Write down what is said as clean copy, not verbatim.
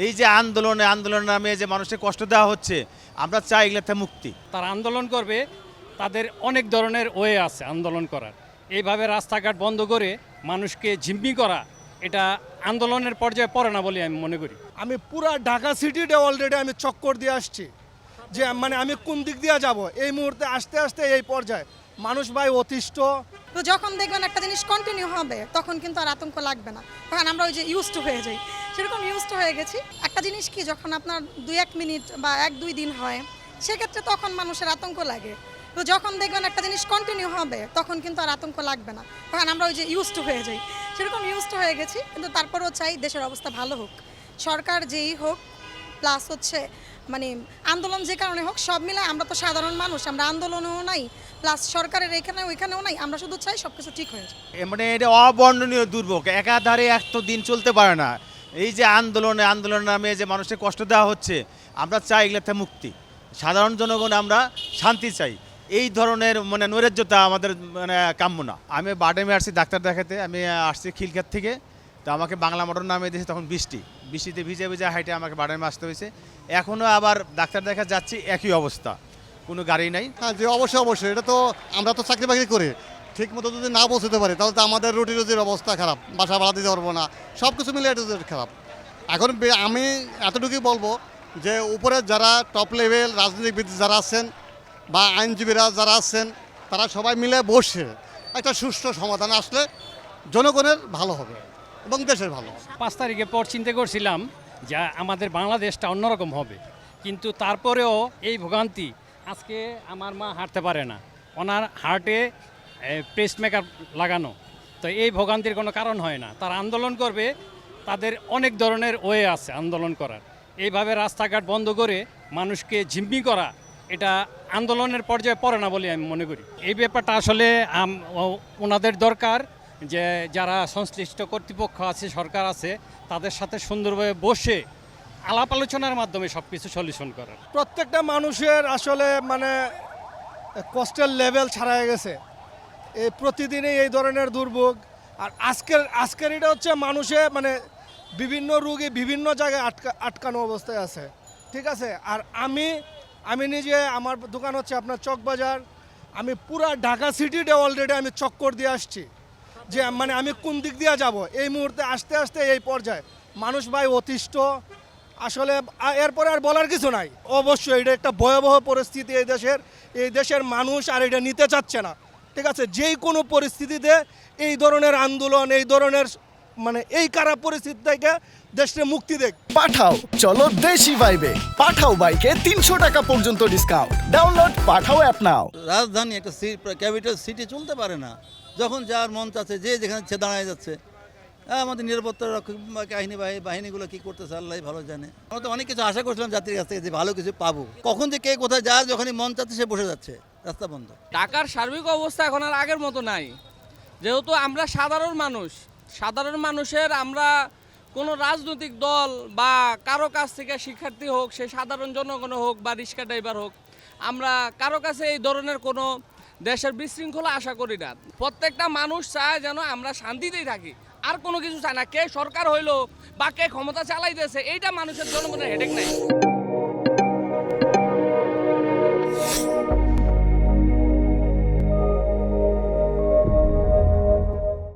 এই যে আন্দোলন নামে যে মানুষকে কষ্ট দেওয়া হচ্ছে, আমরা চাই এগুলোতে মুক্তি। তারা আন্দোলন করবে, তাদের অনেক ধরনের ওয়ে আছে আন্দোলন করার। এইভাবে রাস্তাঘাট বন্ধ করে মানুষকে জিম্মি করা, এটা আন্দোলনের পর্যায়ে পড়ে না বলে আমি মনে করি। আমি পুরা ঢাকা সিটিতে অলরেডি আমি চক্কর দিয়ে আসছি যে মানে আমি কোন দিক দিয়ে যাব এই মুহূর্তে আসতে আসতে এই পর্যায়ে মানুষ ভাই অতিষ্ঠ। তো যখন দেখবেন একটা জিনিস কন্টিনিউ হবে তখন কিন্তু আর আতঙ্ক লাগবে না, তখন আমরা ওই যে ইউজড হয়ে যাই, সেরকম ইউজড হয়ে গেছি। একটা জিনিস কি যখন আপনার 2-1 মিনিট বা 1-2 দিন হয় সেক্ষেত্রে তখন মানুষের আতঙ্ক লাগে। তো যখন দেখবেন একটা জিনিস কন্টিনিউ হবে তখন কিন্তু আর আতঙ্ক লাগবে না, তখন আমরা ওই যে ইউজড হয়ে যাই, সেরকম ইউজড হয়ে গেছি। কিন্তু তারপরেও চাই দেশের অবস্থা ভালো হোক, সরকার যেই হোক, প্লাস হচ্ছে মানে আন্দোলন যে কারণে হোক সব মিলে আমরা তো সাধারণ মানুষ, আমরা আন্দোলনেও নাই প্লাস সরকারের ওইখানেও নাই, আমরা শুধু চাই সব কিছু ঠিক হয়ে যায়। মানে এটা অবর্ণনীয় দুর্ভোগ, একাধারে এক তো দিন চলতে পারে না। এই যে আন্দোলন নামে যে মানুষকে কষ্ট দেওয়া হচ্ছে, আমরা চাই এগুলোতে মুক্তি। সাধারণ জনগণ আমরা শান্তি চাই। এই ধরনের মানে নৈরাজ্যতা আমাদের মানে কাম্য না। আমি বাডেমে আসছি ডাক্তার দেখাতে, আমি আসছি খিলক্ষেত থেকে। তো আমাকে বাংলা মোটর নামে দিয়েছে, তখন বৃষ্টিতে ভিজে ভিজে হাইটে আমাকে বাডেমে আসতে হয়েছে। এখনও আবার ডাক্তার দেখা যাচ্ছি, একই অবস্থা, কোনো গাড়ি নাই। হ্যাঁ যে অবশ্যই এটা তো আমরা তো চাকরি বাকরি করি, ঠিক মতো যদি না পৌঁছতে পারি তাহলে তো আমাদের রুজির অবস্থা খারাপ, বাসা ভাড়া দিতে পারবো না, সব কিছু মিলে এটা খারাপ। এখন আমি এতটুকুই বলবো যে উপরে যারা টপ লেভেল রাজনীতিবিদ যারা আছেন বা আইনজীবীরা যারা আছেন, তারা সবাই মিলে বসে একটা সুষ্ঠু সমাধান আসলে জনগণের ভালো হবে এবং দেশের ভালো হবে। 5 তারিখের পর চিন্তা করছিলাম যে আমাদের বাংলাদেশটা অন্যরকম হবে, কিন্তু তারপরেও এই ভোগান্তি। আজকে আমার মা হাঁটতে পারে না, ওনার হার্টে পেসমেকার লাগানো। তো এই ভোগান্তির কোনো কারণ হয় না। তারা আন্দোলন করবে, তাদের অনেক ধরনের ওয়ে আছে আন্দোলন করার। এইভাবে রাস্তাঘাট বন্ধ করে মানুষকে জিম্মি করা, এটা আন্দোলনের পর্যায়ে পড়ে না বলে আমি মনে করি। এই ব্যাপারটা আসলে ওনাদের দরকার যে যারা সংশ্লিষ্ট কর্তৃপক্ষ আছে, সরকার আছে, তাদের সাথে সুন্দরভাবে বসে আলাপ আলোচনার মাধ্যমে সব কিছু সলিউশন করার। প্রত্যেকটা মানুষের আসলে মানে কষ্টের লেভেল ছাড়াই গেছে এই প্রতিদিনই এই ধরনের দুর্ভোগ। আর আজকের এটা হচ্ছে মানুষে মানে বিভিন্ন রোগী বিভিন্ন জায়গায় আটকানো অবস্থায় আছে, ঠিক আছে। আর আমি নিজে, আমার দোকান হচ্ছে আপনার চকবাজার, আমি পুরা ঢাকা সিটিতে অলরেডি আমি চক্কর দিয়ে আসছি যে মানে আমি কোন দিক দিয়ে যাব এই মুহূর্তে আসতে আসতে এই পর্যায়ে মানুষ ভাই অতিষ্ঠ। আসলে এরপরে আর বলার কিছু নাই। অবশ্যই এটা একটা ভয়াবহ পরিস্থিতি এই দেশের মানুষ আর এটা নিতে চাচ্ছে না, ঠিক আছে। যেই কোনো পরিস্থিতিতে এই ধরনের আন্দোলন, এই ধরনের মানে এই খারাপ পরিস্থিতি থেকে দেশকে মুক্তি দেখ। পাঠাও চলো দেশি ভাইবে, পাঠাও বাইকে 300 টাকা পর্যন্ত ডিসকাউন্ট। ডাউনলোড পাঠাও অ্যাপ নাও। রাজধানী একটা ক্যাপিটাল সিটি চলতে পারে না, যখন যার মন চাচ্ছে যে যেখানে ইচ্ছে দাঁড়ায় যাচ্ছে। আমাদের নিরাপত্তা রক্ষক বাহিনীগুলো কী করতেছে আল্লাহ ভালো জানে। আমরা তো অনেক কিছু আশা করছিলাম জাতির কাছ থেকে যে ভালো কিছু পাবো, কখন যে কে কোথায় যার যখনই মন চাচ্ছে সে বসে যাচ্ছে, রাস্তা বন্ধ। ঢাকার সার্বিক অবস্থা এখন আর আগের মতো নাই, যেহেতু আমরা সাধারণ মানুষের আমরা কোনো রাজনৈতিক দল বা কারো কাছ থেকে শিক্ষার্থী হোক, সে সাধারণ জনগণ হোক বা রিক্সা ড্রাইভার হোক, আমরা কারো কাছে এই ধরনের কোনো দেশের বিশৃঙ্খলা আশা করি না। প্রত্যেকটা মানুষ চায় যেন আমরা শান্তিতেই থাকি, আর কোনো কিছু চায় না। কে সরকার হইলো বা কে ক্ষমতা চালাইতেছে এইটা মানুষের জনগণের হেডেক নাই।